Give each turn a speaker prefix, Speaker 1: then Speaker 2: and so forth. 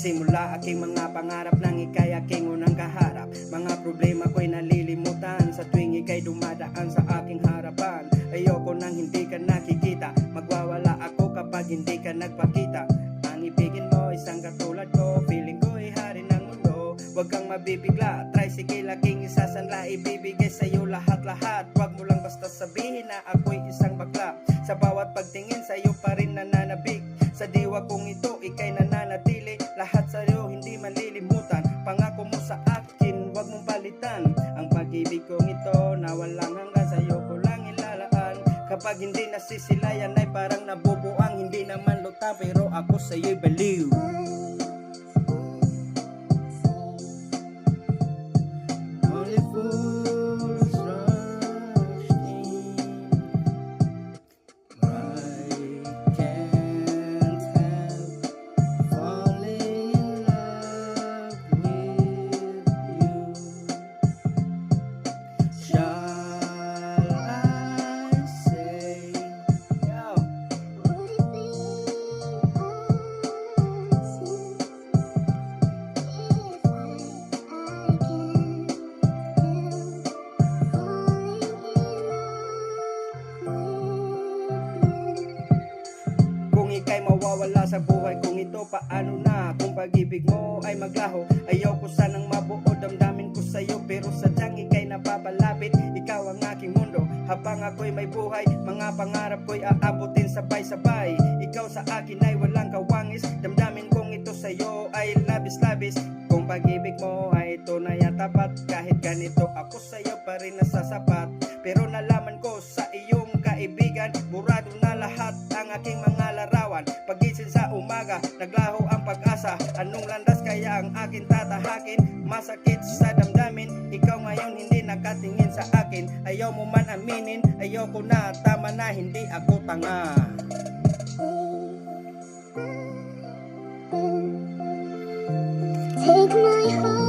Speaker 1: Simula aking mga pangarap nang ikay aking unang kaharap. Mga problema ko'y nalilimutan sa tuwing ikay dumadaan sa aking harapan. Ayoko nang hindi ka nakikita, magwawala ako kapag hindi ka nagpakita. Ang ibigin mo isang katulad ko, feeling ko ay hari ng mundo. Huwag kang mabibigla, tricycle aking isasanla, ibibigay sa'yo lahat-lahat. Huwag mo lang basta sabihin na ako'y isang bakla. Sa bawat pagtingin sa'yo pa rin nananabik, sa diwa kong ito ikay nananatili. Lahat sa'yo hindi malilimutan, pangako mo sa akin huwag mong balitan. Ang pag-ibig kong ito na walang hanggan, sa'yo ko lang ilalaan. Kapag hindi nasisilayan ay parang nabubuang, hindi naman lutang pero ako sa'yo'y baliw. Only fools rush in, I can't help falling in love with you. Shall I say, yo, kung ika'y mawawala sa buhay kong ito, paano na? Kung pag-ibig mo ay maglaho, ayaw ko sanang mabuo damdamin ko sa'yo, pero sadyang ika'y napapalapit. Ikaw ang aking mundo, habang ako'y may buhay, mga pangarap ko'y aabutin sabay-sabay. Ikaw sa akin ay walang kawangis, damdamin kong ito sa'yo ay labis-labis. Kung pag-ibig mo ay tunay at tapat, kahit ganito ako sa'yo pa rin nasasapat. Pero nalaman ko sa iyong kaibigan, burado na lahat ang aking mga larawan. Pagising sa umaga, naglaho ang pag-asa. Anong landas kaya ang akin tatahakin? Masakit sa damdamin, ikaw ngayon hindi nakatingin sa akin. Ayaw mo man aminin, ayaw ko na, tama na, hindi ako tanga.
Speaker 2: Take my heart.